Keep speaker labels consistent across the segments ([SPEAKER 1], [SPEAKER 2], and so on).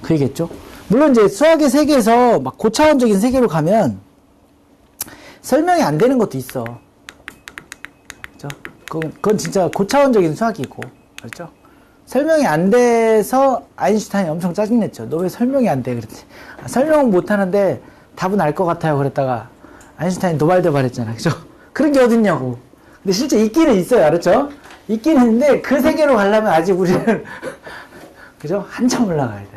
[SPEAKER 1] 그겠죠. 물론 이제 수학의 세계에서 막 고차원적인 세계로 가면 설명이 안 되는 것도 있어. 그죠? 그건 진짜 고차원적인 수학이고, 그렇죠? 설명이 안 돼서 아인슈타인이 엄청 짜증냈죠. 너 왜 설명이 안 돼? 그랬지. 설명은 못 하는데 답은 알 것 같아요. 그랬다가 아인슈타인 도발했잖아. 그죠? 그런 게 어딨냐고. 근데 실제 있기는 있어요. 알았죠? 있긴 있는데 그 세계로 가려면 아직 우리는 그죠? 한참 올라가야 돼.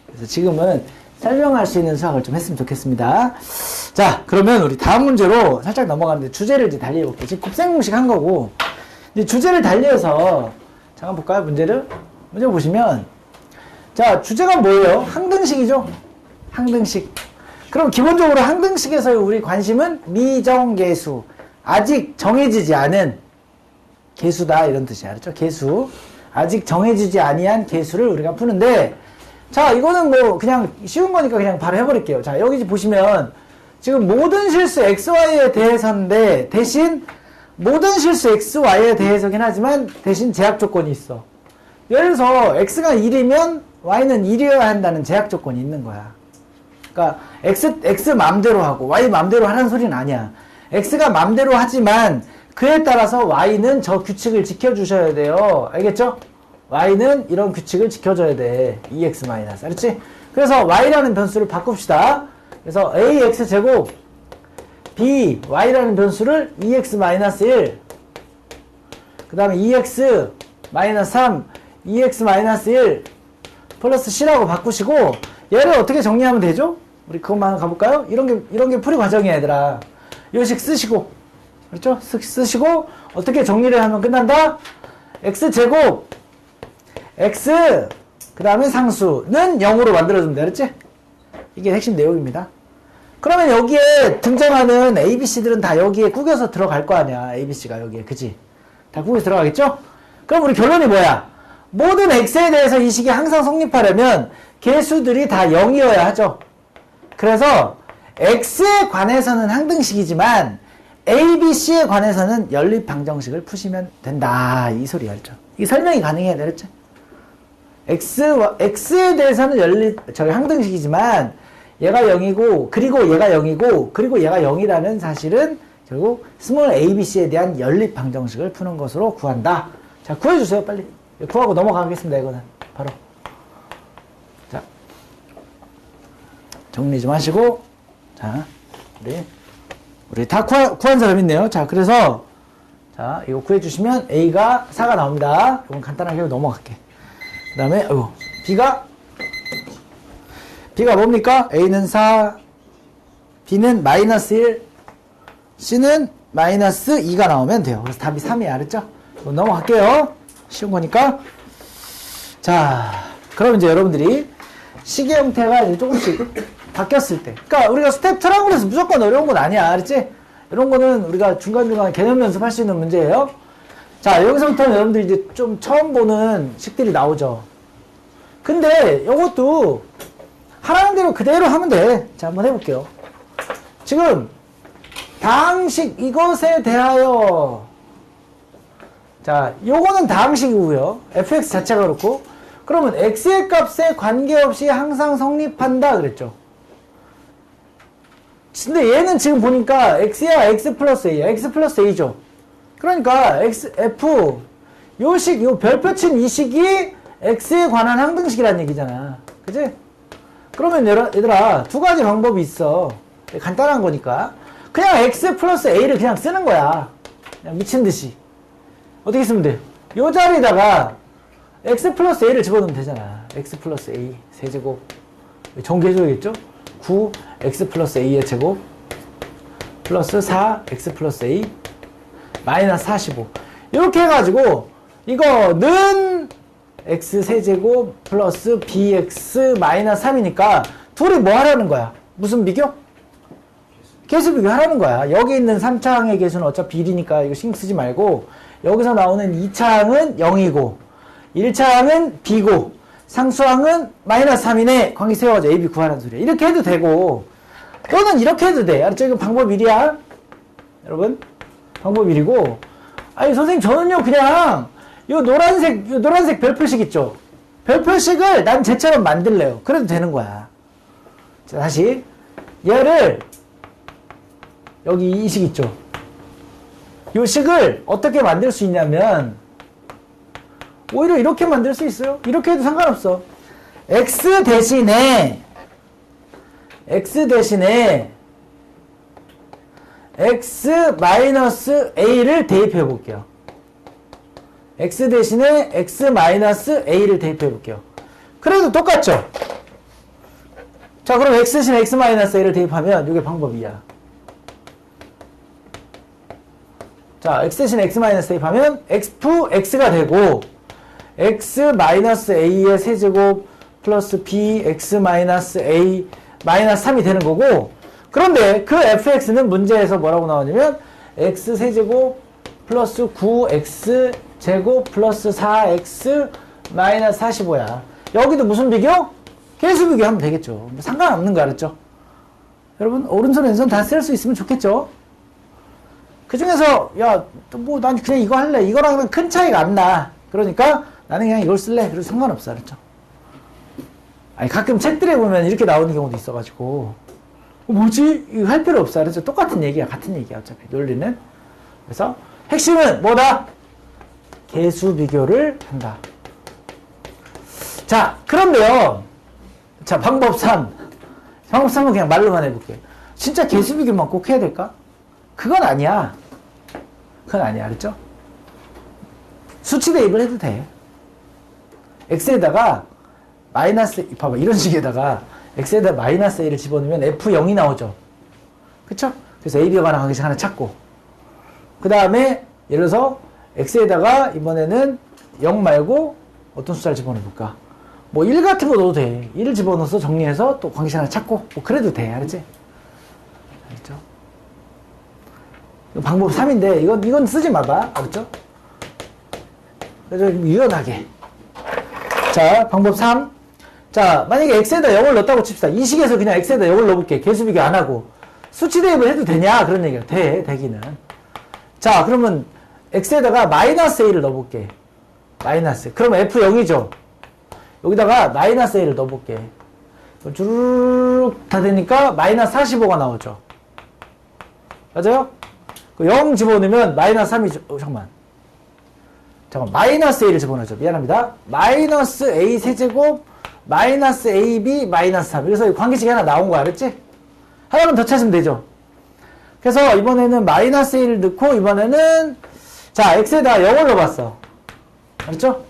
[SPEAKER 1] 그래서 지금은 설명할 수 있는 수학을 좀 했으면 좋겠습니다. 자, 그러면 우리 다음 문제로 살짝 넘어가는데 주제를 이제 달리해볼게요. 지금 곱셈공식 한 거고, 이제 주제를 달리해서 잠깐 볼까요? 문제 보시면, 자, 주제가 뭐예요? 항등식이죠? 항등식. 그럼 기본적으로 항등식에서의 우리 관심은 미정계수. 아직 정해지지 않은 계수다. 이런 뜻이야. 알았죠? 계수. 아직 정해지지 아니한 계수를 우리가 푸는데, 자, 이거는 뭐 그냥 쉬운 거니까 그냥 바로 해버릴게요. 자, 여기 보시면 지금 모든 실수 xy에 대해서인데 대신 모든 실수 xy에 대해서긴 하지만 대신 제약 조건이 있어. 예를 들어서 x가 1이면 y는 1이어야 한다는 제약 조건이 있는 거야. 그러니까 x 맘대로 하고 y 맘대로 하라는 소리는 아니야. x가 맘대로 하지만 그에 따라서 y는 저 규칙을 지켜주셔야 돼요. 알겠죠? y는 이런 규칙을 지켜줘야 돼. 2x 마이너스. 알았지? 그래서 y라는 변수를 바꿉시다. 그래서 ax제곱 b y라는 변수를 2x 마이너스 1 그 다음에 2x 마이너스 3 2x 마이너스 1 플러스 c라고 바꾸시고 얘를 어떻게 정리하면 되죠? 우리 그것만 가볼까요? 이런 게 풀이 과정이야, 얘들아. 요식 쓰시고, 그렇죠? 쓰시고 어떻게 정리를 하면 끝난다? x제곱 x 그 다음에 상수는 0으로 만들어주면 돼. 알았지? 이게 핵심 내용입니다. 그러면 여기에 등장하는 ABC들은 다 여기에 구겨서 들어갈 거 아니야. ABC가 여기에. 그치? 다 구겨서 들어가겠죠? 그럼 우리 결론이 뭐야? 모든 x에 대해서 이 식이 항상 성립하려면 개수들이 다 0이어야 하죠. 그래서 x에 관해서는 항등식이지만 ABC에 관해서는 연립방정식을 푸시면 된다. 이 소리 알죠? 이 설명이 가능해야 되겠죠? x에 대해서는 항등식이지만 얘가 0이고 그리고 얘가 0이고 그리고 얘가 0이라는 사실은 결국 스몰 abc에 대한 연립 방정식을 푸는 것으로 구한다. 자, 구해주세요. 빨리. 구하고 넘어가겠습니다. 이거는 바로. 자, 정리 좀 하시고. 자, 우리 다 구한 사람 있네요. 자, 그래서 자, 이거 구해주시면 a가 4가 나옵니다. 이건 간단하게 넘어갈게. 그 다음에 B가 뭡니까? A는 4, B는 마이너스 1, C는 마이너스 2가 나오면 돼요. 그래서 답이 3이에요. 알았죠? 넘어갈게요. 쉬운 거니까. 자, 그럼 이제 여러분들이 식의 형태가 이제 조금씩 바뀌었을 때. 그러니까 우리가 스텝 2라고 해서 무조건 어려운 건 아니야. 알았지? 이런 거는 우리가 중간중간 개념 연습할 수 있는 문제예요. 자, 여기서부터는 여러분들이 이제 좀 처음 보는 식들이 나오죠. 근데 이것도 하라는 대로 그대로 하면 돼. 자, 한번 해볼게요. 지금 다항식 이것에 대하여, 자, 요거는 다항식이고요. fx 자체가 그렇고, 그러면 x의 값에 관계없이 항상 성립한다 그랬죠. 근데 얘는 지금 보니까 x야 x 플러스 a야. x 플러스 a죠. 그러니까 f 요 별표 친 이 식이 x에 관한 항등식이라는 얘기잖아. 그치? 그러면 얘들아 두 가지 방법이 있어. 간단한 거니까 그냥 x 플러스 a를 그냥 쓰는 거야. 그냥 미친듯이. 어떻게 쓰면 돼? 요 자리에다가 x 플러스 a를 집어넣으면 되잖아. x 플러스 a 세제곱 정리해줘야겠죠? 9 x 플러스 a의 제곱 플러스 4 x 플러스 a 마이너스 45 이렇게 해가지고 이거는 x 세제곱 플러스 bx 마이너스 3이니까 둘이 뭐 하라는 거야? 무슨 비교? 개수 비교 하라는 거야. 여기 있는 3차항의 개수는 어차피 1이니까 이거 신경 쓰지 말고 여기서 나오는 2차항은 0이고 1차항은 b고 상수항은 마이너스 3이네. 관계 세워가지고 a, b 구하라는 소리야. 이렇게 해도 되고 또는 이렇게 해도 돼. 알았죠? 이거 방법 1이야. 여러분 방법 1이고 아니 선생님 저는요 그냥 요 노란색 별표식 있죠? 별표식을 난 쟤처럼 만들래요. 그래도 되는 거야. 자, 다시. 얘를, 여기 이 식 있죠? 이 식을 어떻게 만들 수 있냐면, 오히려 이렇게 만들 수 있어요. 이렇게 해도 상관없어. x 대신에 x 마이너스 a를 대입해 볼게요. x 대신에 x 마이너스 a를 대입해 볼게요. 그래도 똑같죠? 자, 그럼 x 대신에 x 마이너스 a를 대입하면 이게 방법이야. 자, x 대신에 x 마이너스 대입하면 x가 되고 x 마이너스 a의 세제곱 플러스 b x 마이너스 a 마이너스 3이 되는 거고, 그런데 그 fx는 문제에서 뭐라고 나오냐면 x 세제곱 플러스 9x 제곱 플러스 4x 마이너스 45야. 여기도 무슨 비교? 계수 비교하면 되겠죠. 상관없는 거 알았죠? 여러분 오른손 왼손 다 쓸 수 있으면 좋겠죠? 그 중에서 야 뭐 난 그냥 이거 할래. 이거랑은 큰 차이가 안 나. 그러니까 나는 그냥 이걸 쓸래. 그래도 상관없어. 알았죠? 아니 가끔 책들에 보면 이렇게 나오는 경우도 있어가지고 뭐지? 이거 할 필요 없어. 알았죠? 똑같은 얘기야. 같은 얘기야. 어차피 논리는. 그래서 핵심은 뭐다? 개수 비교를 한다. 자, 그런데요. 자, 방법 3. 방법 3은 그냥 말로만 해볼게요. 진짜 개수 비교만 꼭 해야 될까? 그건 아니야. 그건 아니야. 알았죠? 수치 대입을 해도 돼. x에다가 마이너스, 봐봐. 이런 식에다가 x에다 마이너스 a를 집어넣으면 f0이 나오죠. 그쵸? 그래서 a, b가 관한 관계식 하나 찾고, 그 다음에 예를 들어서 x에다가 이번에는 0 말고 어떤 숫자를 집어넣어볼까? 뭐 1 같은 거 넣어도 돼. 1을 집어넣어서 정리해서 또 관계식 하나 찾고, 뭐 그래도 돼. 알았지? 알겠죠? 방법 3인데 이건 쓰지 마봐. 알았죠? 그래서 유연하게. 자, 방법 3. 자, 만약에 x에다 0을 넣었다고 칩시다. 이 식에서 그냥 x에다 0을 넣어볼게. 개수 비교 안 하고. 수치 대입을 해도 되냐? 그런 얘기야. 되기는. 자, 그러면 x에다가 마이너스 a를 넣어볼게. 마이너스. 그러면 f0이죠. 여기다가 마이너스 a를 넣어볼게. 주르륵 다 되니까 마이너스 45가 나오죠. 맞아요? 0 집어넣으면 마이너스 3이죠. 잠깐만, 마이너스 a를 집어넣죠. 미안합니다. 마이너스 a 세제곱 마이너스 ab 마이너스 3. 그래서 관계식이 하나 나온 거 알았지? 하나만 더 찾으면 되죠. 그래서 이번에는 마이너스 a를 넣고, 이번에는 자, x에다 0을 넣어봤어. 알았죠?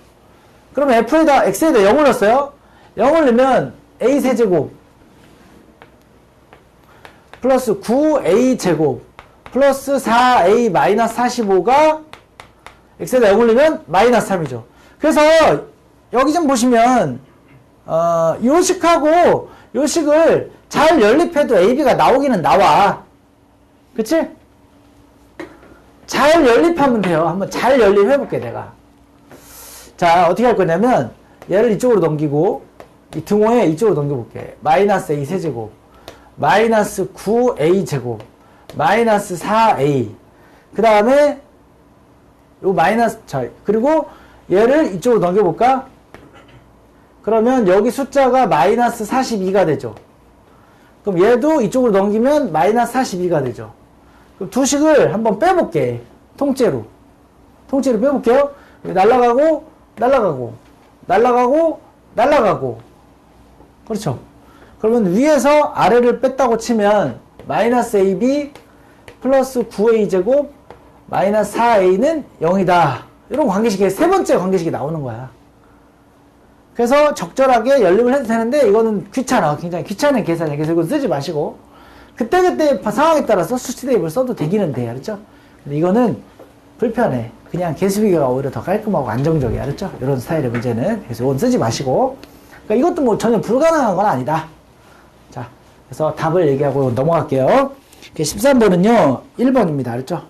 [SPEAKER 1] 그러면 x에다 0을 넣었어요. 0을 넣으면 a 세제곱 플러스 9a 제곱 플러스 4a 마이너스 45가 x에다 0을 넣으면 마이너스 3이죠. 그래서 여기 좀 보시면 요 식하고 요 식을 잘 연립해도 ab가 나오기는 나와. 그치? 잘 연립하면 돼요. 한번 잘 연립해볼게 내가. 자, 어떻게 할 거냐면 얘를 이쪽으로 넘기고 이 등호에 이쪽으로 넘겨볼게. 마이너스 a 세제곱 마이너스 9a 제곱 마이너스 4a, 그 다음에 요 마이너스, 자, 그리고 얘를 이쪽으로 넘겨볼까? 그러면 여기 숫자가 마이너스 42가 되죠. 그럼 얘도 이쪽으로 넘기면 마이너스 42가 되죠. 그럼 두 식을 한번 빼볼게. 통째로 빼볼게요. 날라가고 날라가고 날라가고 날라가고. 그렇죠. 그러면 위에서 아래를 뺐다고 치면 마이너스 ab 플러스 9a 제곱 마이너스 4a는 0이다. 이런 관계식이 세 번째 관계식이 나오는 거야. 그래서 적절하게 연립을 해도 되는데 이거는 귀찮아. 굉장히 귀찮은 계산이야. 그래서 이거 쓰지 마시고 그때그때 상황에 따라서 수치 대입을 써도 되기는 돼. 알았죠? 근데 이거는 불편해. 그냥 개수 비교가 오히려 더 깔끔하고 안정적이야. 알았죠? 이런 스타일의 문제는. 그래서 이건 쓰지 마시고. 그러니까 이것도 뭐 전혀 불가능한 건 아니다. 자, 그래서 답을 얘기하고 넘어갈게요. 13번은요 1번입니다. 알았죠?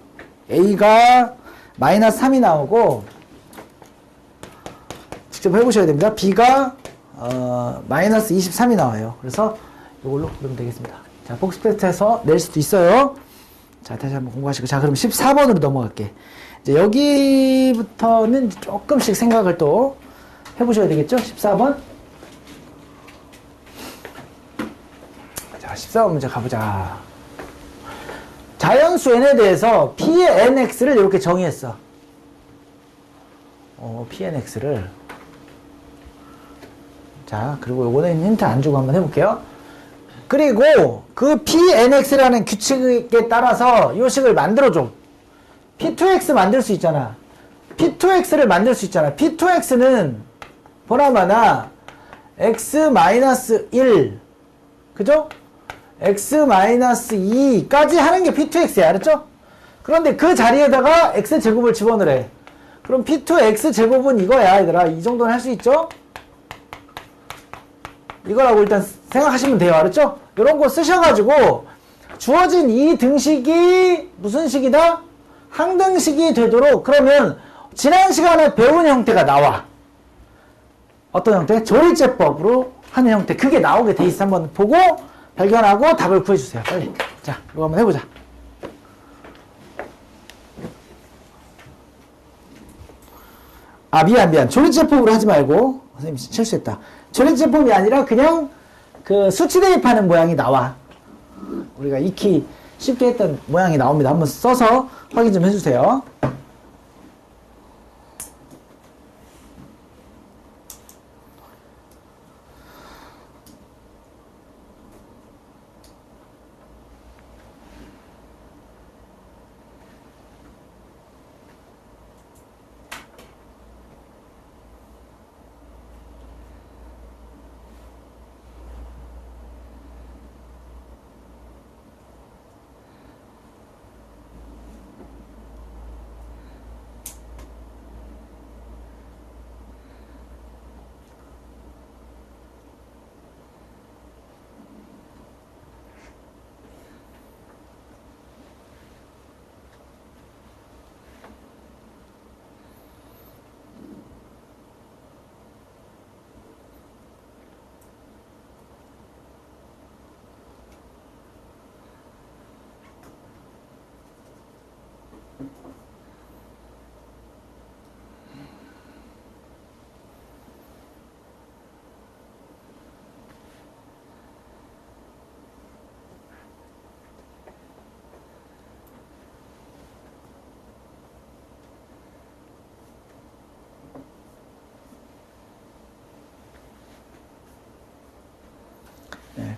[SPEAKER 1] a가 마이너스 3이 나오고 직접 해보셔야 됩니다. b가 마이너스 23이 나와요. 그래서 이걸로 그러면 되겠습니다. 자, 복습 테스트에서 낼 수도 있어요. 자, 다시 한번 공부하시고. 자, 그럼 14번으로 넘어갈게. 이제 여기부터는 조금씩 생각을 또 해보셔야 되겠죠? 14번. 자, 14번 문제 가보자. 자연수 n에 대해서 p의 nx를 이렇게 정의했어. pnx를. 자, 그리고 요거는 힌트 안 주고 한번 해볼게요. 그리고 그 pnx라는 규칙에 따라서 요식을 만들어줘. p2x 만들 수 있잖아. p2x를 만들 수 있잖아. p2x는 보나마나 x-1 그죠? x-2까지 하는 게 p2x야. 알았죠? 그런데 그 자리에다가 x제곱을 집어넣으래. 그럼 p2x제곱은 이거야 얘들아. 이 정도는 할 수 있죠? 이거라고 일단 생각하시면 돼요. 알았죠? 이런 거 쓰셔가지고 주어진 이 등식이 무슨 식이다? 항등식이 되도록 그러면 지난 시간에 배운 형태가 나와. 어떤 형태? 조리제법으로 하는 형태. 그게 나오게 돼 있어. 한번 보고 발견하고 답을 구해주세요. 빨리. 자, 이거 한번 해보자. 아, 미안. 조리제법으로 하지 말고. 선생님 실수했다. 조리제법이 아니라 그냥 그 수치 대입하는 모양이 나와. 우리가 익히 쉽게 했던 모양이 나옵니다. 한번 써서 확인 좀 해주세요.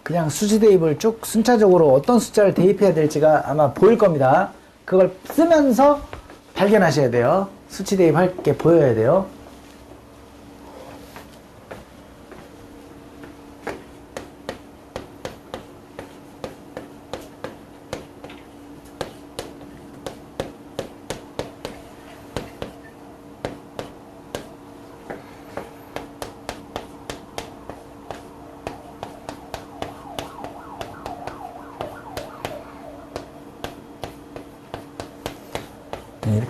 [SPEAKER 1] 그냥 수지 대입을 쭉 순차적으로 어떤 숫자를 대입해야 될지가 아마 보일 겁니다. 그걸 쓰면서 발견하셔야 돼요. 수치 대입할 게 보여야 돼요.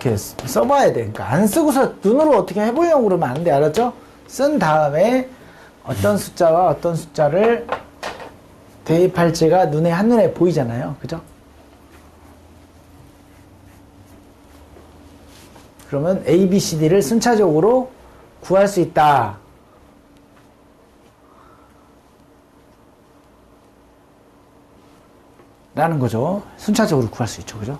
[SPEAKER 1] 이렇게 써봐야 돼. 그러니까 안 쓰고서 눈으로 어떻게 해보려고 그러면 안 돼. 알았죠? 쓴 다음에 어떤 숫자와 어떤 숫자를 대입할지가 한눈에 보이잖아요. 그죠? 그러면 A, B, C, D를 순차적으로 구할 수 있다. 라는 거죠. 순차적으로 구할 수 있죠. 그죠?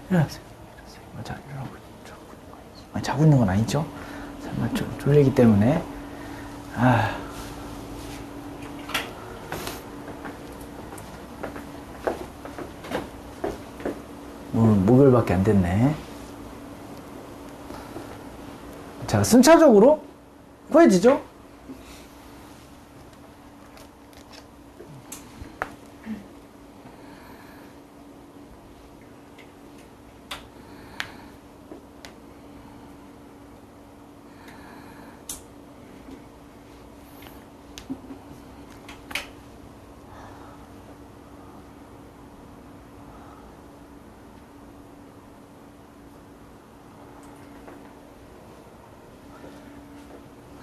[SPEAKER 1] 일어나세요. 자, 자고 있는 건 아니죠? 설마 졸리기 때문에. 오늘 목요일밖에 안 됐네. 자, 순차적으로 구해지죠?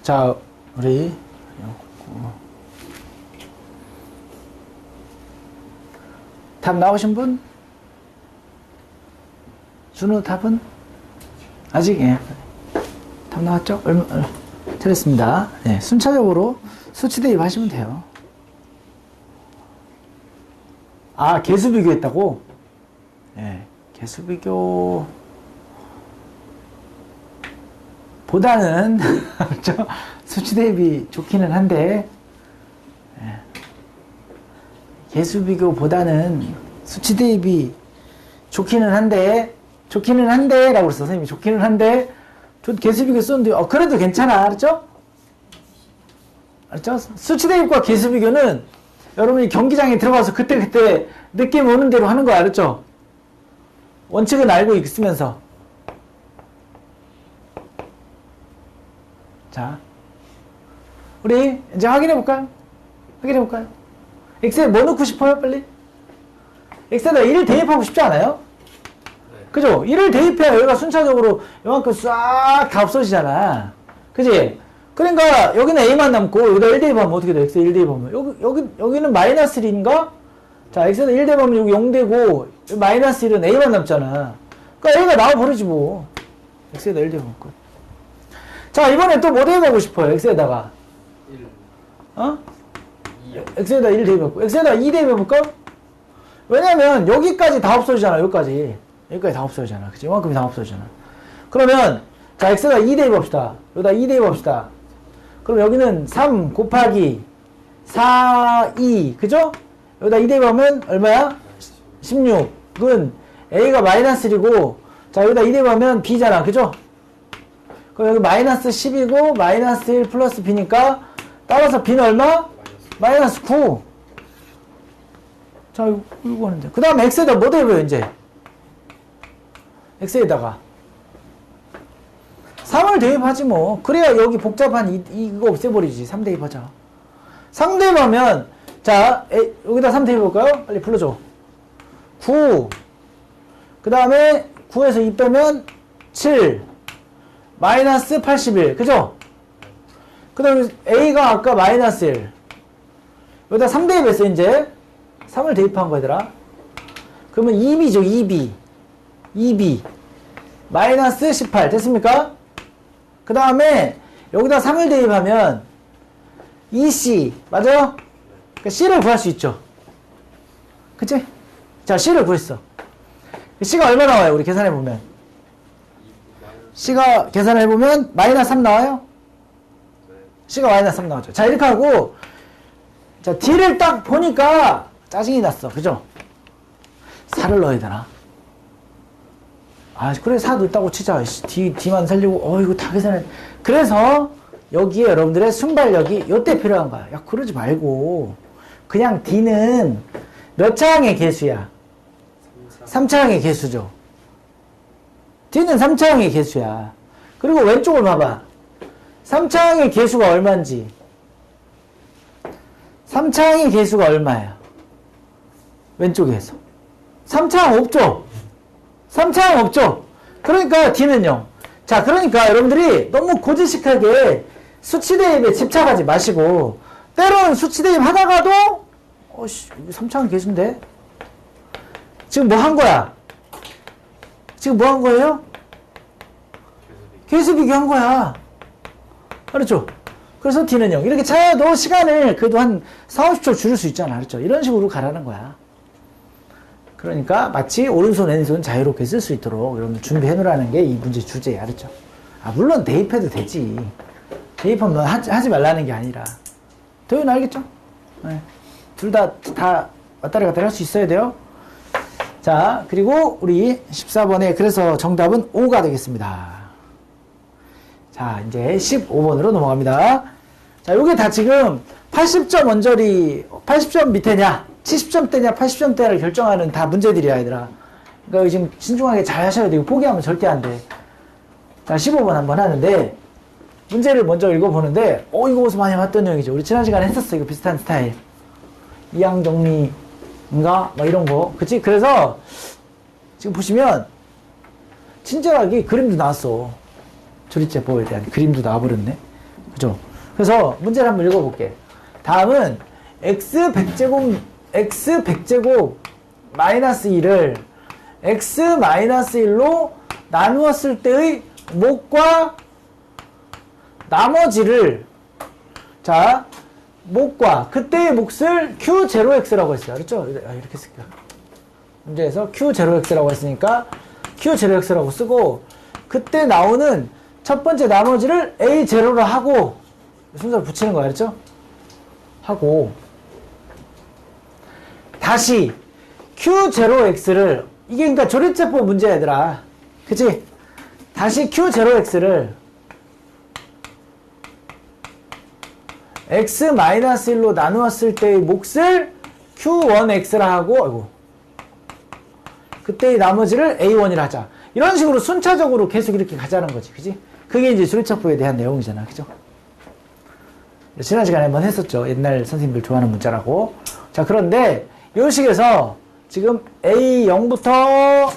[SPEAKER 1] 자, 우리 답 나오신 분? 준우 답은? 아직, 예. 답 나왔죠? 틀렸습니다. 네, 순차적으로 수치 대입하시면 돼요. 아, 개수 비교했다고? 예, 개수 비교 보다는 수치 대입이 좋기는 한데, 예, 개수 비교보다는 수치 대입이 좋기는 한데 라고 그랬어. 선생님이 좋기는 한데, 개수 비교 썼는데, 그래도 괜찮아. 알았죠? 알았죠? 수치 대입과 개수 비교는 여러분이 경기장에 들어가서 그때 느낌 오는 대로 하는 거 알았죠? 원칙은 알고 있으면서. 자, 우리 이제 확인해볼까요? 엑셀에 뭐 넣고 싶어요? 빨리? 엑셀에다 1을 대입하고 싶지 않아요? 그죠? 1을 대입해야 여기가 순차적으로 이만큼 싹 다 없어지잖아. 그지? 그러니까 여기는 A만 남고 여기다 1 대입하면 어떻게 돼? X에 1 대입하면 여기는 마이너스 1인가? 자, X에다 1 대입하면 여기 0 되고 마이너스 1은 A만 남잖아. 그러니까 A가 나와버리지 뭐. X에다 1 대입하면 끝. 자, 이번에 또 뭐 대입하고 싶어요? X에다가 1. X에다 1 대입해볼까? X에다 2 대입해볼까? 왜냐면 여기까지 다 없어지잖아. 여기까지 다 없어지잖아. 그치? 이만큼이 다 없어지잖아. 그러면 자, X에다 2 대입합시다. 여기다 2 대입합시다. 그럼 여기는 3 곱하기 4, 2 그죠? 여기다 2 대입하면 얼마야? 16은 A가 마이너스 1이고, 자, 여기다 2 대입하면 B잖아. 그죠? 그럼 여기 마이너스 10이고 마이너스 1 플러스 B니까 따라서 B는 얼마? 마이너스 9. 자, 이거 하는데. 그 다음에 X에다 뭐 대입해요, 이제? X에다가 3을 대입하지 뭐. 그래야 여기 복잡한 이거 없애버리지. 3 대입하자. 3 대입하면, 자, 여기다 3 대입해볼까요? 빨리 불러줘. 9. 그 다음에 9에서 2 빼면 7. 마이너스 81. 그죠? 그 다음에 A가 아까 마이너스 1. 여기다 3 대입했어, 이제. 3을 대입한 거, 얘들아. 그러면 2B죠, 2B. 2B. 마이너스 18. 됐습니까? 그 다음에 여기다 3을 대입하면 2C. 맞아요? 그러니까 C를 구할 수 있죠. 그치? 자, C를 구했어. C가 얼마 나와요? 우리 계산해보면. C가 계산해보면 마이너스 3 나와요? C가 마이너스 3 나오죠. 자, 이렇게 하고, 자, D를 딱 보니까 짜증이 났어. 그죠? 4를 넣어야 되나? 아, 그래, 4 넣었다고 치자. D만 살리고, 이거 다 계산해. 그래서, 여기에 여러분들의 순발력이 요때 필요한 거야. 야, 그러지 말고, 그냥 D는 몇 차항의 개수야? 3차항의 개수죠. D는 3차항의 개수야. 그리고 왼쪽을 봐봐. 3차항의 개수가 얼마인지. 3차항의 개수가 얼마야? 왼쪽에서. 3차항 없죠? 3차항 없죠? 그러니까 D는 0. 자, 그러니까 여러분들이 너무 고지식하게 수치 대입에 집착하지 마시고, 때로는 수치 대입 하다가도, 이거 3차항 개수인데? 지금 뭐 한 거야? 지금 뭐 한 거예요? 개수 비교한 거야. 알았죠? 그래서 D는 0. 이렇게 차야도 시간을 그래도 한 4, 50초 줄일 수 있잖아. 알았죠? 이런 식으로 가라는 거야. 그러니까 마치 오른손, 왼손 자유롭게 쓸 수 있도록 여러분들 준비해 놓으라는 게 이 문제 주제야. 알았죠? 물론 대입해도 되지. 대입하면 하지 말라는 게 아니라. 도윤 알겠죠? 네. 둘 다 왔다리 갔다리 할 수 있어야 돼요. 자, 그리고 우리 14번에 그래서 정답은 5가 되겠습니다. 자, 이제 15번으로 넘어갑니다. 자, 요게 다 지금 80점 원절이 80점 밑에냐, 70점대냐, 80점대를 결정하는 다 문제들이야, 얘들아. 그러니까 지금 신중하게 잘 하셔야 되고, 포기하면 절대 안 돼. 자, 15번 한번 하는데, 문제를 먼저 읽어보는데, 이거 어디서 많이 봤던 내용이죠. 우리 지난 시간에 했었어, 이거 비슷한 스타일. 이항정리인가? 막 이런 거. 그치? 그래서, 지금 보시면, 친절하게 그림도 나왔어. 조리제법에 대한 그림도 나와버렸네. 그죠? 그래서 문제를 한번 읽어볼게. 다음은 x 100제곱 마이너스 1을 x 마이너스 1로 나누었을 때의 목과 나머지를, 자, 목과 그때의 몫을 q0x라고 했어요. 그렇죠? 이렇게 쓸게요. 문제에서 q0x라고 했으니까 q0x라고 쓰고, 그때 나오는 첫 번째 나머지를 a0로 하고 순서를 붙이는 거야. 그렇죠? 하고 다시 q0x를, 이게 그러니까 조립제법 문제야 얘들아. 그치? 다시 q0x를 x-1로 나누었을 때의 몫을 q1x라 하고, 아이고, 그때의 나머지를 a1이라 하자. 이런 식으로 순차적으로 계속 이렇게 가자는 거지. 그지? 그게 이제 조립제법에 대한 내용이잖아. 그죠? 지난 시간에 한번 했었죠. 옛날 선생님들 좋아하는 문자라고. 자, 그런데 이 식에서 지금 A0부터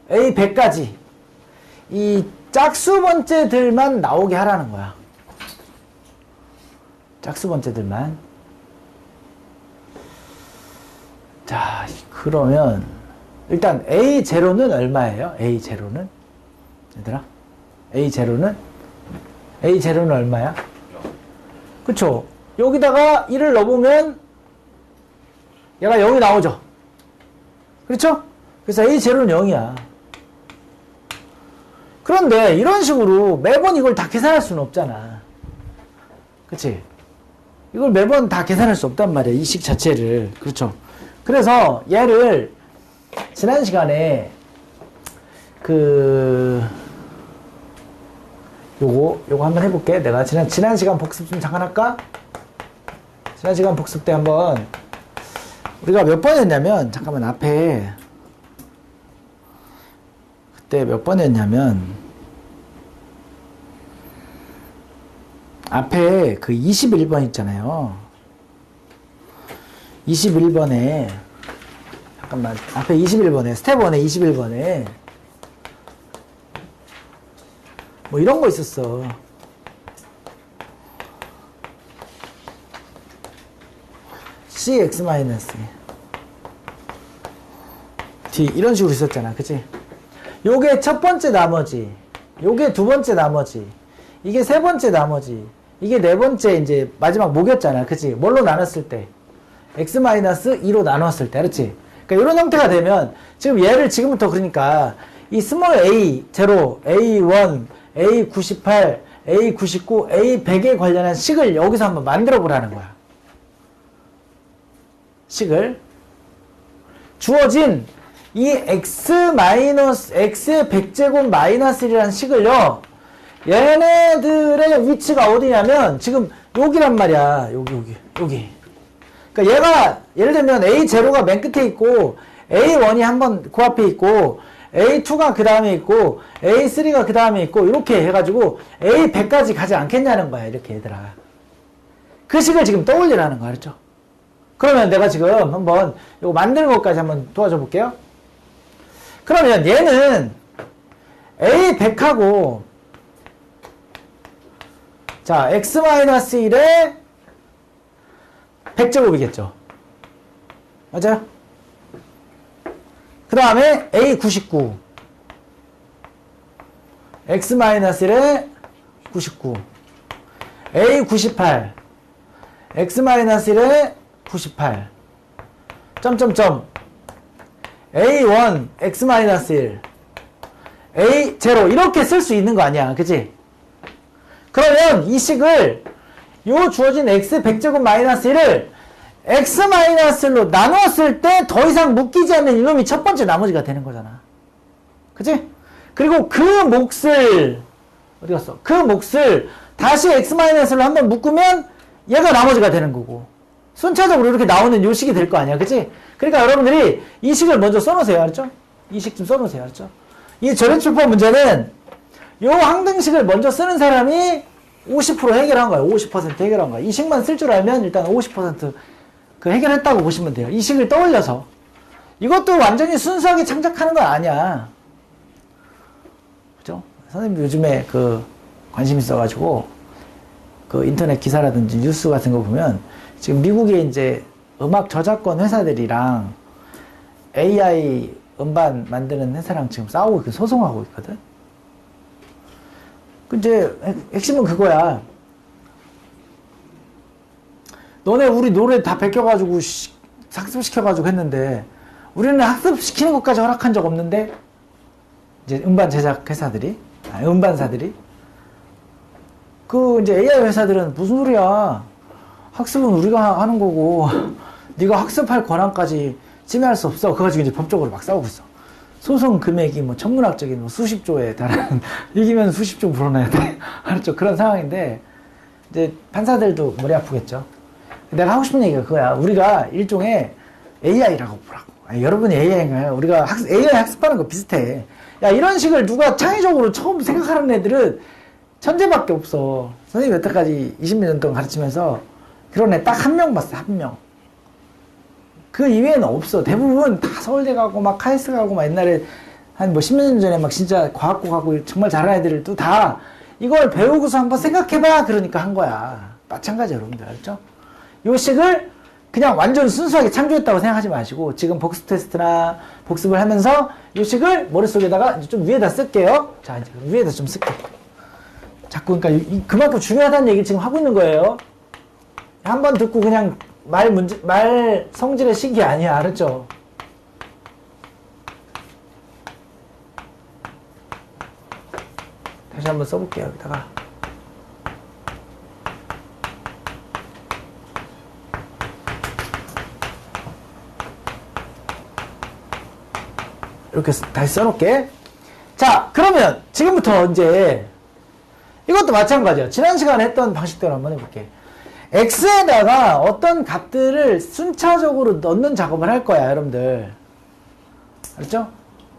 [SPEAKER 1] A100까지 이 짝수 번째들만 나오게 하라는 거야. 짝수 번째들만. 자, 그러면 일단 A0는 얼마예요? A0는? 얘들아? A0는 얼마야? 그쵸? 여기다가 1을 넣어보면 얘가 0이 나오죠? 그렇죠? 그래서 A0는 0이야. 그런데 이런 식으로 매번 이걸 다 계산할 수는 없잖아. 그치? 이걸 매번 다 계산할 수 없단 말이야. 이 식 자체를. 그렇죠? 그래서 얘를 지난 시간에 요거 한번 해볼게. 내가 지난 시간 복습 좀 잠깐 할까? 지난 시간 복습 때 한번 우리가 몇 번이었냐면, 잠깐만, 앞에 그때 몇 번이었냐면, 앞에 그 21번 있잖아요. 21번에 잠깐만, 앞에 21번에 스텝 1에 21번에 뭐 이런 거 있었어. cx d 이런 식으로 있었잖아. 그치? 요게 첫 번째 나머지, 요게 두 번째 나머지, 이게 세 번째 나머지, 이게 네 번째 이제 마지막 목이었잖아. 그치? 뭘로 나눴을 때? x-2로 나눴을 때. 그렇지? 그러니까 이런 형태가 되면 지금 얘를 지금부터, 그러니까 이 스몰 a, 0, a1, a98, a99, a100에 관련한 식을 여기서 한번 만들어 보라는 거야. 식을. 주어진 이 x의 100제곱 마이너스 1이라는 식을요, 얘네들의 위치가 어디냐면 지금 여기란 말이야. 여기. 그러니까 얘가 예를 들면 A0가 맨 끝에 있고 A1이 한번 그 앞에 있고 A2가 그 다음에 있고 A3가 그 다음에 있고 이렇게 해가지고 A100까지 가지 않겠냐는 거야. 이렇게 얘들아. 그 식을 지금 떠올리라는 거야. 그렇죠? 그러면 내가 지금 한번 이거 만드는 것까지 한번 도와줘 볼게요. 그러면 얘는 A100하고 자, x-1의 100제곱이겠죠. 맞아요? 그 다음에 A99 x-1의 99 A98 x-1의 98 점점점 A1 x-1 A0 이렇게 쓸 수 있는 거 아니야. 그치? 그러면 이 식을 요 주어진 x 100제곱 마이너스 1을 x-1로 나누었을 때 더 이상 묶이지 않는 이놈이 첫 번째 나머지가 되는 거잖아. 그치? 그리고 그 몫을 어디 갔어? 그 몫을 다시 x-로 한번 묶으면 얘가 나머지가 되는 거고 순차적으로 이렇게 나오는 요 식이 될 거 아니야. 그치? 그러니까 여러분들이 이 식을 먼저 써놓으세요. 알았죠? 이 식 좀 써놓으세요. 알았죠? 이 절연출법 문제는 요 항등식을 먼저 쓰는 사람이 50% 해결한 거야. 50% 해결한 거야. 이 식만 쓸 줄 알면 일단 50% 그 해결했다고 보시면 돼요. 이 식을 떠올려서. 이것도 완전히 순수하게 창작하는 건 아니야. 그죠? 선생님도 요즘에 그 관심 있어가지고 그 인터넷 기사라든지 뉴스 같은 거 보면 지금 미국의 이제 음악 저작권 회사들이랑 AI 음반 만드는 회사랑 지금 싸우고 소송하고 있거든. 그 이제 핵심은 그거야. 너네 우리 노래 다 베껴가지고 학습시켜가지고 했는데 우리는 학습시키는 것까지 허락한 적 없는데 이제 음반 제작 회사들이 음반사들이 그 이제 AI 회사들은 무슨 소리야, 학습은 우리가 하는 거고 네가 학습할 권한까지 침해할 수 없어. 그거 가지고 이제 법적으로 막 싸우고 있어. 소송 금액이 뭐 천문학적인 뭐 수십조에 달하는 이기면 수십조 물어내야 돼. 알았죠? 그런 상황인데 이제 판사들도 머리 아프겠죠. 내가 하고 싶은 얘기가 그거야. 우리가 일종의 AI라고 보라고. 아니, 여러분이 AI인가요? 우리가 AI 학습하는 거 비슷해. 야, 이런 식을 누가 창의적으로 처음 생각하는 애들은 천재밖에 없어. 선생님이 여태까지 20몇 년 동안 가르치면서 그런 애 딱 한 명 봤어. 한 명. 그 이외에는 없어. 대부분 다 서울대 가고 막 카이스트 가고 막 옛날에 한 뭐 10몇 년 전에 막 진짜 과학고 가고 정말 잘하는 애들도 다 이걸 배우고서 한번 생각해봐 그러니까 한 거야. 마찬가지 여러분들 알죠? 요 식을 그냥 완전 순수하게 창조했다고 생각하지 마시고 지금 복습 테스트나 복습을 하면서 요 식을 머릿속에다가 좀 위에다 쓸게요. 자, 이제 위에다 좀 쓸게. 자꾸 그러니까 그만큼 중요하다는 얘기 지금 하고 있는 거예요. 한 번 듣고 그냥 말 성질의 식이 아니야. 알았죠? 다시 한번 써볼게요. 여기다가. 이렇게 다시 써놓을게. 자, 그러면 지금부터 이제 이것도 마찬가지야. 지난 시간에 했던 방식대로 한번 해볼게. x에다가 어떤 값들을 순차적으로 넣는 작업을 할 거야, 여러분들. 알았죠?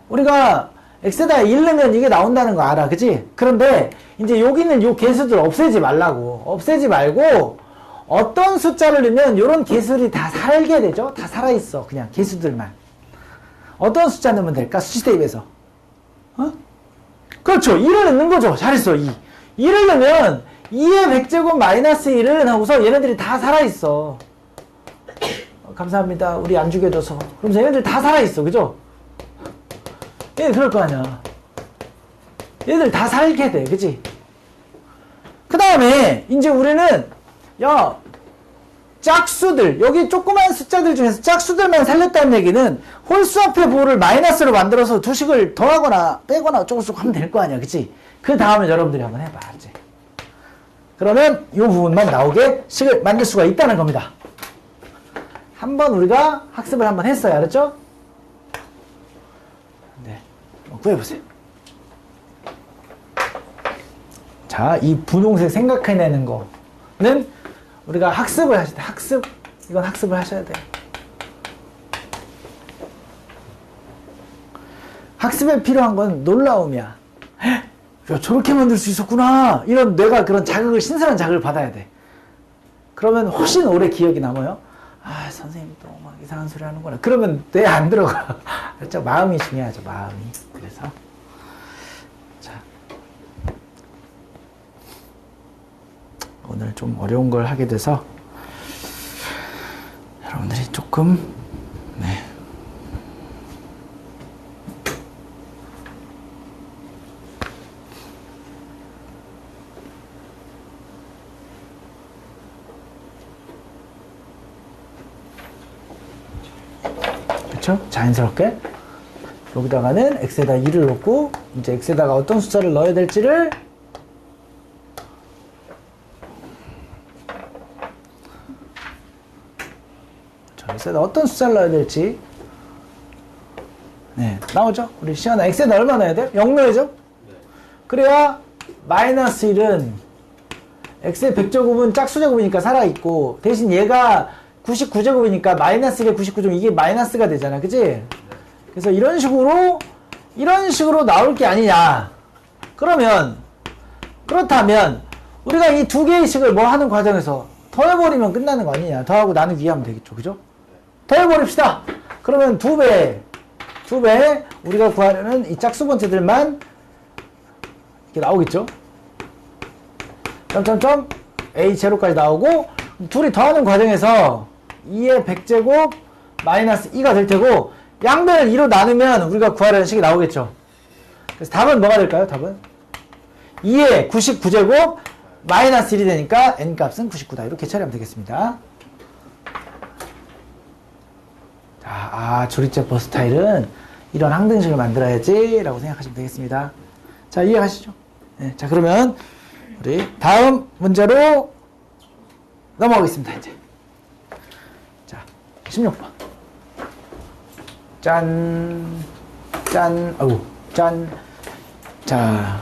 [SPEAKER 1] 우리가 x에다가 1 넣으면 이게 나온다는 거 알아, 그치? 그런데 이제 여기 있는 요 개수들 없애지 말라고. 없애지 말고 어떤 숫자를 넣으면 요런 개수들이 다 살게 되죠? 다 살아있어. 그냥 개수들만. 어떤 숫자 넣으면 될까? 수치 대입해서. 어? 그렇죠. 2를 넣는 거죠. 잘했어, 2. 2를 넣으면 2의 100제곱 마이너스 1은 하고서 얘네들이 다 살아있어. 감사합니다. 우리 안 죽여줘서. 그러면서 얘네들 다 살아있어. 그죠? 얘들 그럴 거 아니야. 얘들 다 살게 돼. 그치? 그 다음에 이제 우리는 야, 짝수들, 여기 조그만 숫자들 중에서 짝수들만 살렸다는 얘기는 홀수 앞에 보호를 마이너스로 만들어서 두 식을 더하거나 빼거나 어쩌고저쩌고 하면 될 거 아니야. 그치? 그 다음에 여러분들이 한번 해봐. 알지? 그러면 이 부분만 나오게 식을 만들 수가 있다는 겁니다. 한번 우리가 학습을 한번 했어요. 알았죠? 네. 구해보세요. 자, 이 분홍색 생각해내는 거는 우리가 학습을 하실 때, 이건 학습을 하셔야 돼요. 학습에 필요한 건 놀라움이야. 야, 저렇게 만들 수 있었구나. 이런 뇌가 그런 자극을, 신선한 자극을 받아야 돼. 그러면 훨씬 오래 기억이 남아요. 아, 선생님 또 막 이상한 소리 하는구나. 그러면 뇌에 안 들어가. 그렇죠? 마음이 중요하죠, 마음이. 그래서. 자. 오늘 좀 어려운 걸 하게 돼서 여러분들이 조금, 네. 그렇죠? 자연스럽게 여기다가는 x에다 2를 넣고 이제 x에다가 어떤 숫자를 넣어야 될지를 x에다 어떤 숫자를 넣어야 될지 네, 나오죠? 우리 시연아 x에다 얼마 넣어야 돼? 0 넣어야죠? 네. 그래야 마이너스 1은 x의 100제곱은 짝수제곱이니까 살아있고 대신 얘가 99제곱이니까 마이너스 1에 99제곱 이게 마이너스가 되잖아. 그치? 네. 그래서 이런 식으로 나올 게 아니냐. 그렇다면 우리가 이 두 개의 식을 뭐 하는 과정에서 더해버리면 끝나는 거 아니냐. 더하고 나누기 하면 되겠죠. 그죠? 더해버립시다. 그러면 2배 우리가 구하려는 이 짝수 번째들만 이렇게 나오겠죠? 점점점 a0까지 나오고 둘이 더하는 과정에서 2의 100제곱 마이너스 2가 될 테고 양변을 2로 나누면 우리가 구하려는 식이 나오겠죠. 그래서 답은 뭐가 될까요? 답은 2의 99제곱 마이너스 1이 되니까 n값은 99다. 이렇게 처리하면 되겠습니다. 자, 조립제 버스타일은 이런 항등식을 만들어야지 라고 생각하시면 되겠습니다. 자, 이해하시죠? 네, 자, 그러면 우리 다음 문제로 넘어가겠습니다. 이제 자, 16번 짠, 짠, 어우, 짠. 자,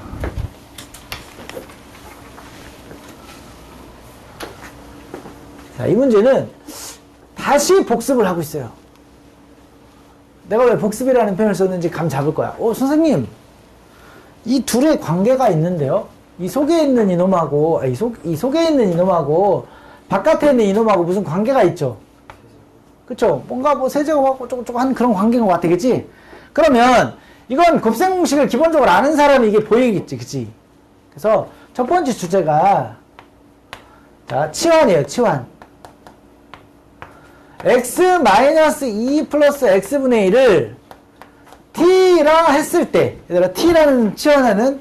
[SPEAKER 1] 이 문제는 다시 복습을 하고 있어요. 내가 왜 복습이라는 표현을 썼는지 감 잡을 거야. 선생님, 이 둘의 관계가 있는데요. 이 속에 있는 이놈하고, 이 속에 있는 이놈하고, 바깥에 있는 이놈하고 무슨 관계가 있죠? 그쵸? 뭔가 뭐 세제곱하고 조금 한 그런 관계인 것 같아, 그치? 그러면, 이건 곱셈 공식을 기본적으로 아는 사람이 이게 보이겠지, 그치? 그래서, 첫 번째 주제가, 자, 치환이에요, 치환. x-2 플러스 x분의 1을 t라 했을 때, 얘들아, t라는 치환하는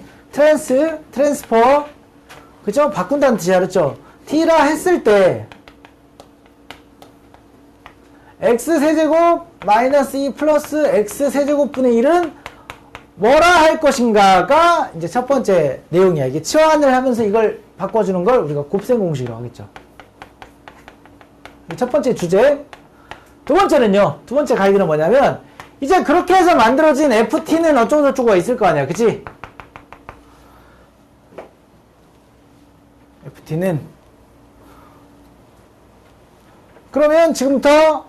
[SPEAKER 1] 트랜스퍼, 그죠? 바꾼다는 뜻이 알았죠? t라 했을 때, x세제곱 마이너스 2 플러스 x세제곱분의 1은 뭐라 할 것인가가 이제 첫 번째 내용이야. 이게 치환을 하면서 이걸 바꿔주는 걸 우리가 곱셈 공식이라고 하겠죠. 첫 번째 주제. 두 번째는요. 두 번째 가이드는 뭐냐면 이제 그렇게 해서 만들어진 ft는 어쩌고저쩌고가 있을 거 아니야. 그치? ft는 그러면 지금부터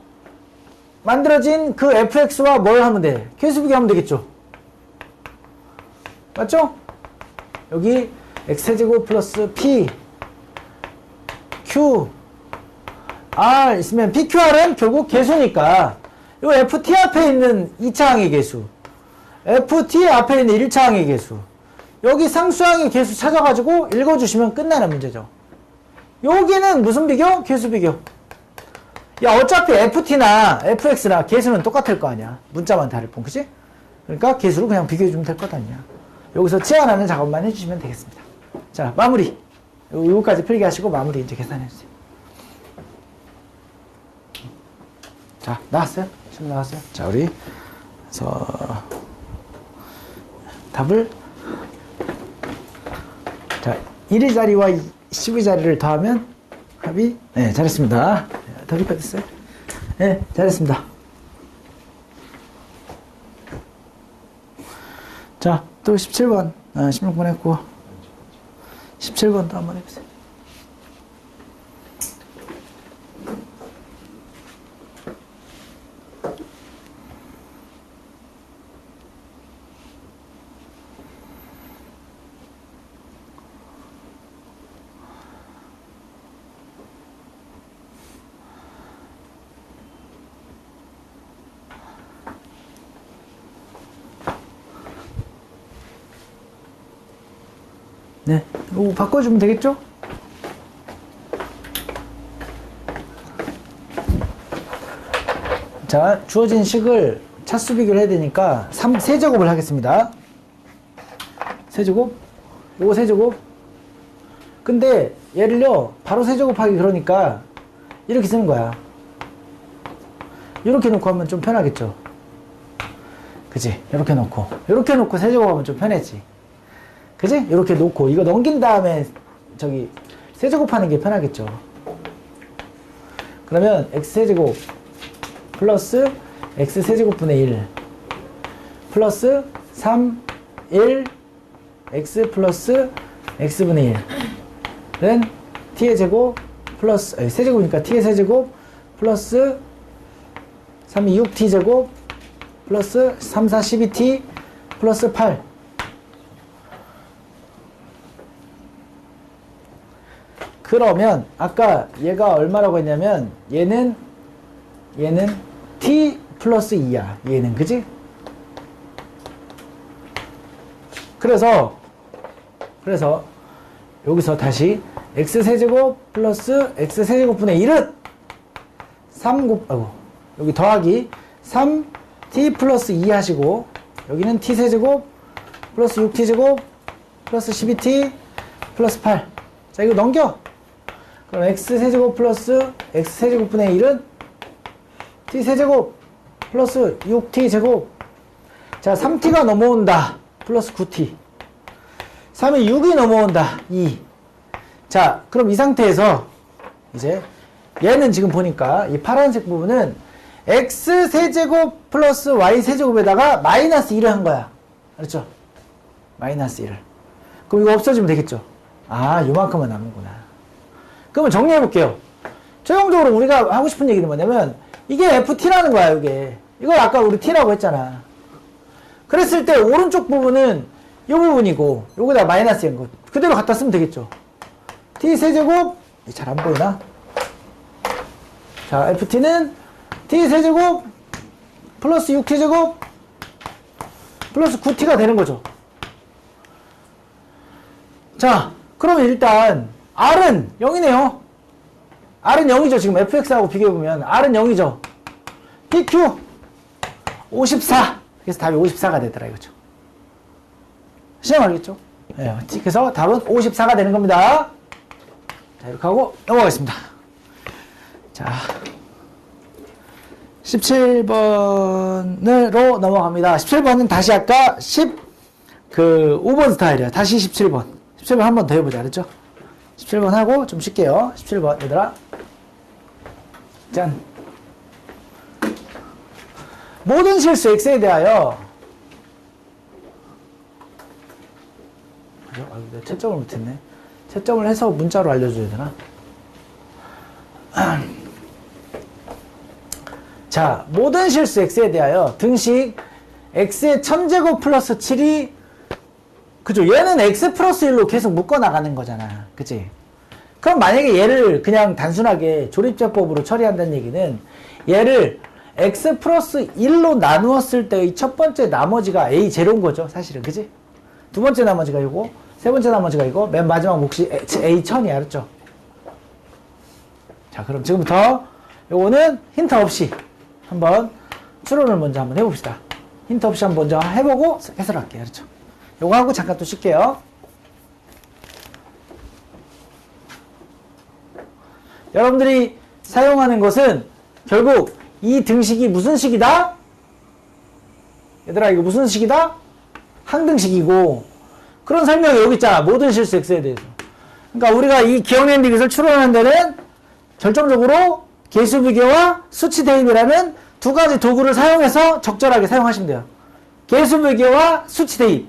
[SPEAKER 1] 만들어진 그 fx와 뭘 하면 돼? 계수비교 하면 되겠죠? 맞죠? 여기 x제곱 플러스 p q r 있으면 pqr은 결국 계수니까 요 ft 앞에 있는 2차항의 계수, ft 앞에 있는 1차항의 계수, 여기 상수항의 계수 찾아가지고 읽어주시면 끝나는 문제죠. 여기는 무슨 비교? 계수 비교. 야, 어차피 ft나 fx나 계수는 똑같을 거 아니야. 문자만 다를 뿐, 그치? 그러니까 계수로 그냥 비교해주면 될 것 아니야. 여기서 치환하는 작업만 해주시면 되겠습니다. 자, 마무리. 요거까지 필기 하시고 마무리 이제 계산해주세요. 자, 나왔어요? 지금 나왔어요? 자, 우리 그래서 답을 자, 1의 자리와 10의 자리를 더하면 합이 네, 잘했습니다. 답이 됐어요? 네, 잘했습니다. 자, 또 17번 16번 했고 17번도 한번 해보세요. 네, 이거 바꿔주면 되겠죠? 자, 주어진 식을 차수 비교를 해야 되니까 세제곱을 하겠습니다. 세제곱, 요거 세제곱. 근데 얘를요 바로 세제곱하기 그러니까 이렇게 쓰는 거야. 이렇게 놓고 하면 좀 편하겠죠? 그치? 이렇게 놓고 세제곱하면 좀 편하지. 그지? 이렇게 놓고 이거 넘긴 다음에 저기 세제곱하는 게 편하겠죠. 그러면 x세제곱 플러스 x세제곱분의 1 플러스 3, 1 x 플러스 x분의 1은 t의 제곱 플러스 세제곱이니까 t의 세제곱 플러스 3, 2, 6t 제곱 플러스 3, 4, 12t 플러스 8. 그러면 아까 얘가 얼마라고 했냐면 얘는 t 플러스 2야. 얘는 그지? 그래서 여기서 다시 x세제곱 플러스 x세제곱분의 1은 여기 더하기 3t 플러스 2 하시고 여기는 t세제곱 플러스 6t제곱 플러스 12t 플러스 8. 자, 이거 넘겨. 그럼 x세제곱 플러스 x세제곱분의 1은 t세제곱 플러스 6t제곱. 자, 3t가 넘어온다. 플러스 9t. 3에 6이 넘어온다. 2. 자, 그럼 이 상태에서 이제 얘는 지금 보니까 이 파란색 부분은 x세제곱 플러스 y세제곱에다가 마이너스 1을 한 거야. 알았죠? 마이너스 1을. 그럼 이거 없어지면 되겠죠? 아, 요만큼만 남는구나. 그러면 정리해볼게요. 최종적으로 우리가 하고 싶은 얘기는 뭐냐면 이게 ft라는 거야, 이게. 이걸 아까 우리 t라고 했잖아. 그랬을 때 오른쪽 부분은 이 부분이고 요거다 마이너스인 거 그대로 갖다 쓰면 되겠죠. t세제곱 잘 안 보이나? 자, ft는 t세제곱 플러스 6t제곱 플러스 9t가 되는 거죠. 자, 그러면 일단 r은 0이네요. r은 0이죠. 지금 fx하고 비교해보면 r은 0이죠. pq 54. 그래서 답이 54가 되더라 이거죠. 시험 알겠죠? 네, 그래서 답은 54가 되는 겁니다. 자, 이렇게 하고 넘어가겠습니다. 자, 17번으로 넘어갑니다. 17번은 다시 아까 5번 스타일이야. 다시 17번. 17번 한 번 더 해보자. 그랬죠? 17번 하고 좀 쉴게요. 17번 얘들아. 짠. 모든 실수 x에 대하여 내가 채점을 못했네. 채점을 해서 문자로 알려줘야 되나? 자, 모든 실수 x에 대하여 등식 x의 1000제곱 플러스 7이 그죠? 얘는 x 플러스 1로 계속 묶어나가는 거잖아. 그치? 그럼 만약에 얘를 그냥 단순하게 조립제법으로 처리한다는 얘기는 얘를 x 플러스 1로 나누었을 때의 첫 번째 나머지가 a0인 거죠. 사실은. 그치? 두 번째 나머지가 이거, 세 번째 나머지가 이거, 맨 마지막 몫이 a1000이 알았죠? 자, 그럼 지금부터 요거는 힌트 없이 한번 추론을 먼저 한번 해봅시다. 힌트 없이 한번 먼저 해보고 해설할게요. 그렇죠? 요거 하고 잠깐 또 쉴게요. 여러분들이 사용하는 것은 결국 이 등식이 무슨 식이다? 얘들아, 이거 무슨 식이다? 항등식이고, 그런 설명이 여기 있잖아. 모든 실수 x에 대해서. 그러니까 우리가 이 기억낸 것을 추론하는 데는 결정적으로 개수비교와 수치 대입이라는 두 가지 도구를 사용해서 적절하게 사용하시면 돼요. 개수비교와 수치 대입.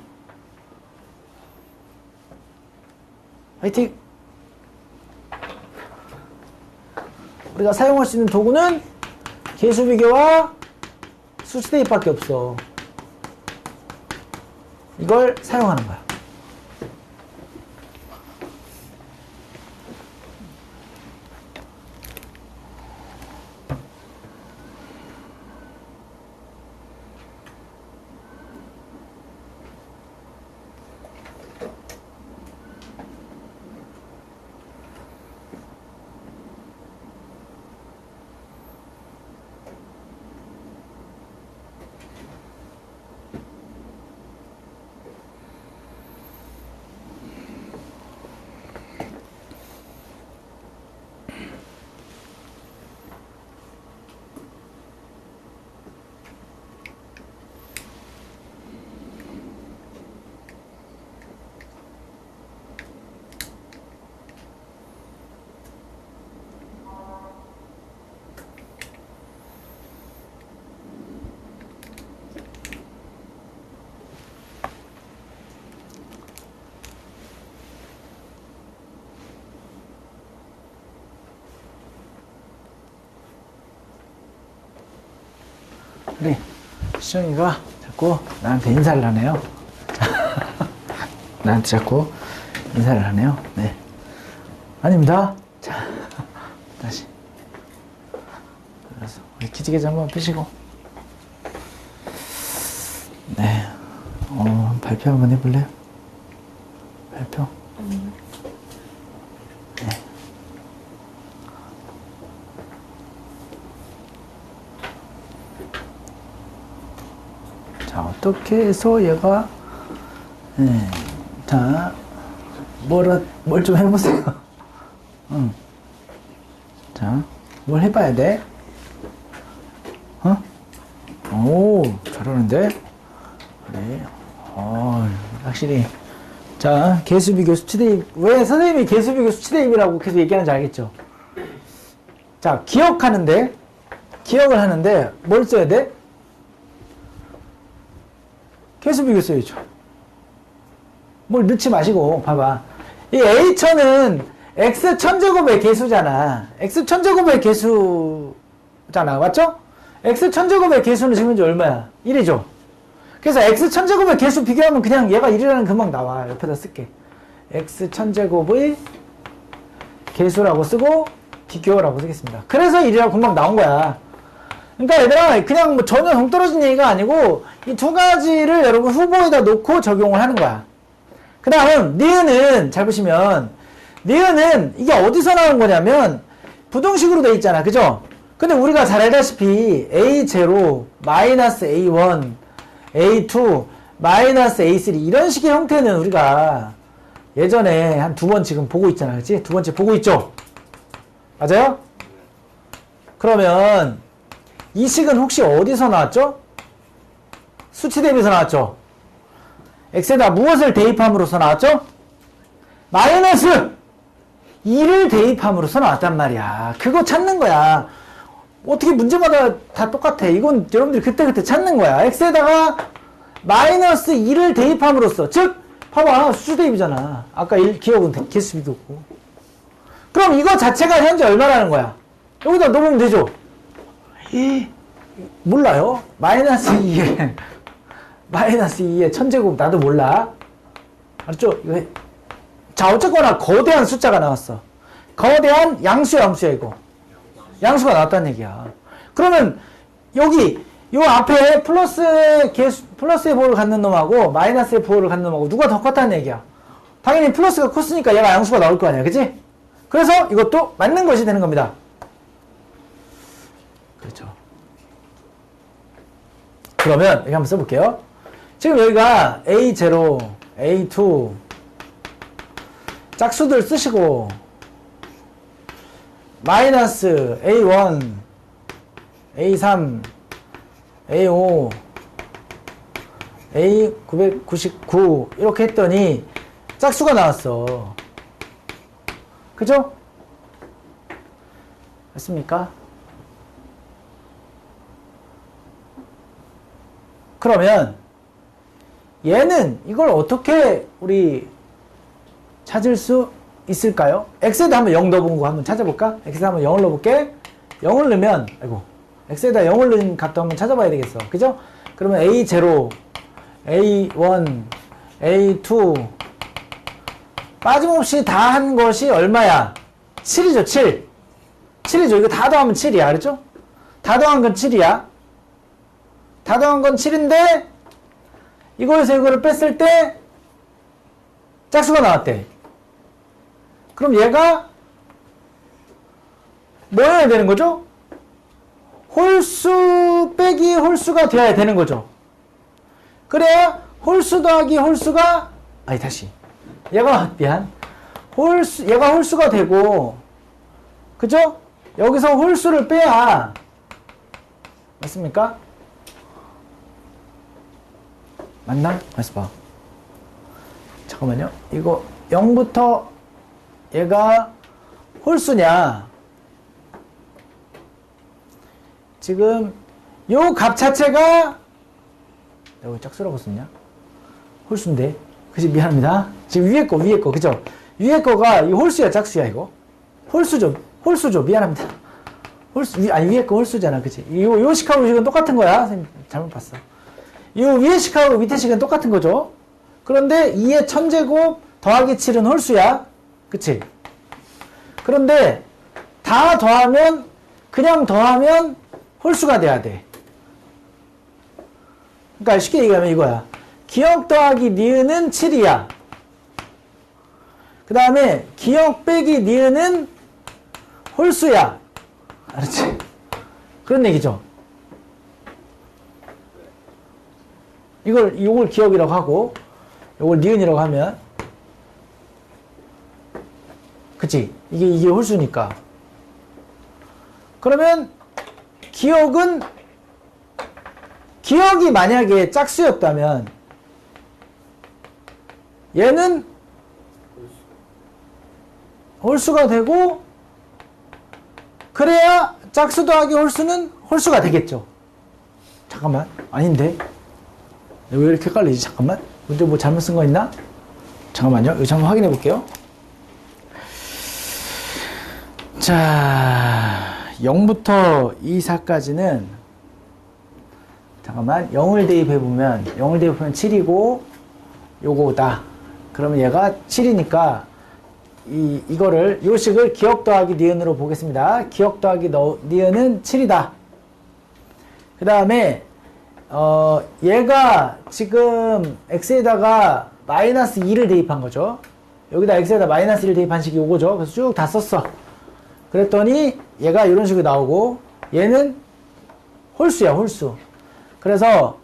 [SPEAKER 1] 화이팅! 우리가 사용할 수 있는 도구는 개수비교와 수치 대입밖에 없어. 이걸 사용하는 거야. 그래, 시영이가 자꾸 나한테 인사를 하네요. 나한테 자꾸 인사를 하네요. 네. 아닙니다. 자, 다시. 그래서 우리 기지개지 한번 펴시고. 네. 발표 한번 해볼래요? 발표? 자, 어떻게 해서 얘가, 자, 뭘 좀 해보세요. 자, 뭘 해봐야 돼? 오, 잘하는데? 그래. 확실히. 자, 개수비교 수치대입. 왜 선생님이 개수비교 수치대입이라고 계속 얘기하는지 알겠죠? 자, 기억을 하는데, 뭘 써야 돼? 개수비교 써야죠. 뭘 넣지 마시고, 봐봐. 이 A천은 X 천제곱의 개수잖아. X 천제곱의 개수잖아. 맞죠? X 천제곱의 개수는 지금 현재 얼마야? 1이죠? 그래서 X 천제곱의 개수 비교하면 그냥 얘가 1이라는 금방 나와. 옆에다 쓸게. X 천제곱의 개수라고 쓰고, 비교라고 쓰겠습니다. 그래서 1이라고 금방 나온 거야. 그러니까 얘들아, 그냥 뭐 전혀 동떨어진 얘기가 아니고, 이 두 가지를 여러분 후보에다 놓고 적용을 하는 거야. 그 다음, 니은은, 잘 보시면, 니은은 이게 어디서 나온 거냐면, 부등식으로 돼 있잖아. 그죠? 근데 우리가 잘 알다시피, A0, 마이너스 A1, A2, 마이너스 A3, 이런 식의 형태는 우리가 예전에 한 두 번 지금 보고 있잖아. 그치? 두 번째 보고 있죠? 맞아요? 그러면, 이 식은 혹시 어디서 나왔죠? 수치 대비에서 나왔죠? x에다 무엇을 대입함으로써 나왔죠? 마이너스 2를 대입함으로써 나왔단 말이야. 그거 찾는 거야. 어떻게 문제마다 다 똑같아. 이건 여러분들이 그때그때 찾는 거야. x에다가 마이너스 2를 대입함으로써, 즉 봐봐, 수치 대입이잖아. 아까 기억은 개수비도 없고. 그럼 이거 자체가 현재 얼마라는 거야? 여기다 넣으면 되죠? 몰라요? 마이너스 2에 마이너스 2에 천제곱 나도 몰라. 알았죠? 이거 자, 어쨌거나 거대한 숫자가 나왔어. 거대한 양수야, 암수야, 이거. 양수가 나왔다는 얘기야. 그러면 여기 요 앞에 플러스의 보호를 갖는 놈하고 마이너스의 보호를 갖는 놈하고 누가 더 컸다는 얘기야. 당연히 플러스가 컸으니까 얘가 양수가 나올 거 아니야. 그치? 그래서 이것도 맞는 것이 되는 겁니다. 그렇죠. 그러면 여기 한번 써볼게요. 지금 여기가 A0, A2 짝수들 쓰시고 마이너스 A1, A3, A5, A999 이렇게 했더니 짝수가 나왔어. 그죠? 맞습니까? 그러면 얘는 이걸 어떻게 우리 찾을 수 있을까요? x에다 한번 0 넣어본 거 한번 찾아볼까? x에다 한번 0을 넣어볼게. 0을 넣으면 x에다 0을 넣은 값도 한번 찾아봐야 되겠어. 그죠? 그러면 A0, A1, A2 빠짐없이 다 한 것이 얼마야? 7이죠, 7. 7이죠. 이거 다 더하면 7이야. 그렇죠? 다 더한 건 7이야. 다 더한 건 7인데 이거에서 이거를 뺐을 때 짝수가 나왔대. 그럼 얘가 뭐여야 되는 거죠? 홀수 빼기 홀수가 되어야 되는 거죠. 그래야 홀수 더하기 홀수가 얘가 얘가 홀수가 되고, 그죠? 여기서 홀수를 빼야, 맞습니까? 맞나? 가만있어 봐. 잠깐만요. 이거 0부터 얘가 홀수냐? 지금 요 값 자체가 내가 왜 짝수라고 썼냐? 홀수인데. 그치? 미안합니다. 지금 위에 거, 그죠? 위에 거가 이 홀수야, 짝수야, 이거? 홀수죠. 미안합니다. 위에 거 홀수잖아, 그치? 요 식하고 식은 똑같은 거야. 선생님, 잘못 봤어. 이 위에 식하고 밑에 식은 똑같은 거죠. 그런데 2의 천제곱 더하기 7은 홀수야. 그치? 그런데 다 더하면, 그냥 더하면 홀수가 돼야 돼. 그러니까 쉽게 얘기하면 이거야. 기억 더하기 니은은 7이야. 그 다음에 기억 빼기 니은은 홀수야. 알았지? 그런 얘기죠. 요걸 기억이라고 하고, 요걸 니은이라고 하면, 그치? 이게 홀수니까. 그러면, 기억이 만약에 짝수였다면, 얘는 홀수가 되고, 그래야 짝수 더하기 홀수는 홀수가 되겠죠. 잠깐만. 아닌데? 왜 이렇게 헷갈리지? 잠깐만. 먼저 뭐 잘못 쓴 거 있나? 잠깐만요. 이거 한번 확인해 볼게요. 자, 0부터 2, 4까지는 잠깐만. 0을 대입해 보면 7이고 요거다. 그러면 얘가 7이니까 이거를 요식을 기억 더하기 니은으로 보겠습니다. 기억 더하기 니은은 7이다. 그 다음에 얘가 지금 x에다가 마이너스 2를 대입한 거죠. 여기다 x에다 마이너스 1을 대입한 식이 요거죠. 그래서 쭉 다 썼어. 그랬더니 얘가 이런 식으로 나오고 얘는 홀수야, 홀수. 그래서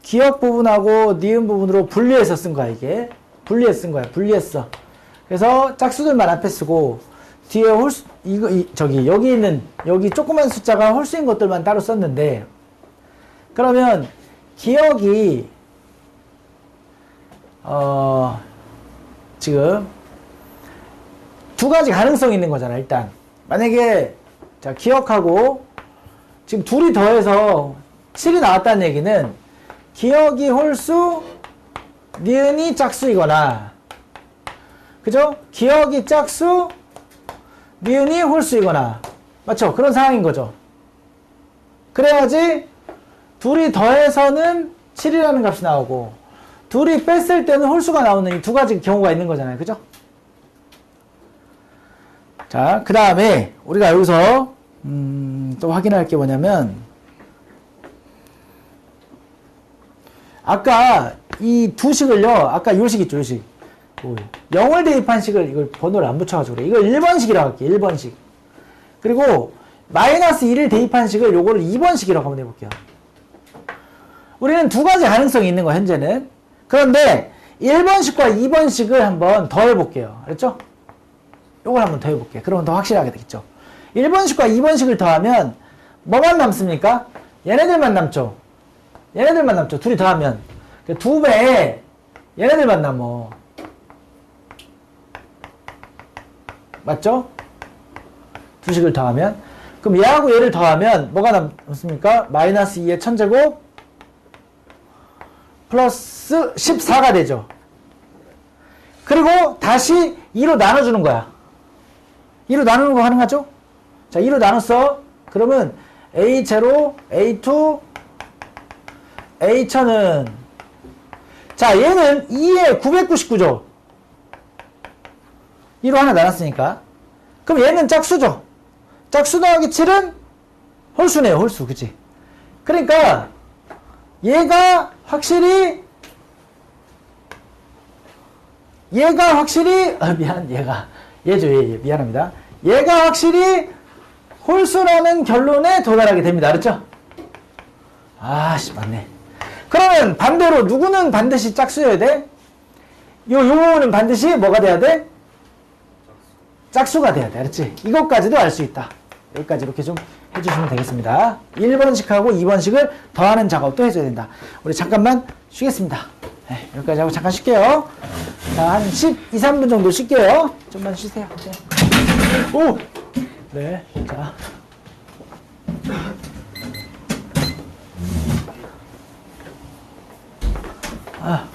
[SPEAKER 1] 기억 부분하고 니은 부분으로 분리해서 쓴 거야, 이게. 분리해서 쓴 거야. 분리했어. 그래서 짝수들만 앞에 쓰고 뒤에 홀수, 여기 있는 여기 조그만 숫자가 홀수인 것들만 따로 썼는데, 그러면 기억이 지금 두 가지 가능성이 있는 거잖아. 일단 만약에 자 기억하고 지금 둘이 더해서 7이 나왔다는 얘기는 기억이 홀수, 니은이 짝수이거나, 그죠? 기억이 짝수, 니은이 홀수이거나, 맞죠? 그런 상황인 거죠. 그래야지 둘이 더해서는 7이라는 값이 나오고 둘이 뺐을 때는 홀수가 나오는 이 두 가지 경우가 있는 거잖아요. 그죠? 자, 그 다음에 우리가 여기서 또 확인할 게 뭐냐면, 아까 이 두 식을요, 아까 요 식 있죠, 요 식. 0을 대입한 식을 이걸 번호를 안 붙여가지고 그래. 이걸 1번식이라고 할게요. 1번식. 그리고 마이너스 1을 대입한 식을 요거를 2번식이라고 한번 해볼게요. 우리는 두 가지 가능성이 있는 거야, 현재는. 그런데 1번식과 2번식을 한번 더 해볼게요. 그랬죠? 요걸 한번 더 해볼게요. 그러면 더 확실하게 되겠죠. 1번식과 2번식을 더하면 뭐만 남습니까? 얘네들만 남죠. 얘네들만 남죠. 둘이 더하면. 두 배에 얘네들만 남어. 맞죠? 두 식을 더하면. 그럼 얘하고 얘를 더하면 뭐가 남습니까? 마이너스 2의 1000제곱 플러스 14가 되죠. 그리고 다시 2로 나눠주는 거야. 2로 나누는 거 가능하죠? 자, 2로 나눴어. 그러면 A0, A2, A1000은, 자, 얘는 2에 999죠. 2로 하나 나눴으니까. 그럼 얘는 짝수죠. 짝수 더하기 7은 홀수네요, 홀수. 그치? 그러니까 얘가 확실히 얘죠, 얘. 미안합니다. 얘가 확실히 홀수라는 결론에 도달하게 됩니다. 알았죠? 아씨, 맞네. 그러면 반대로 누구는 반드시 짝수여야 돼? 요거는 반드시 뭐가 돼야 돼? 짝수가 돼야 돼. 알았지? 이것까지도 알 수 있다. 여기까지 이렇게 좀 해주시면 되겠습니다. 1번식하고 2번식을 더하는 작업도 해줘야 된다. 우리 잠깐만 쉬겠습니다. 네, 여기까지 하고 잠깐 쉴게요. 자, 한 12, 3분 정도 쉴게요. 좀만 쉬세요. 네. 오! 네, 자. 아.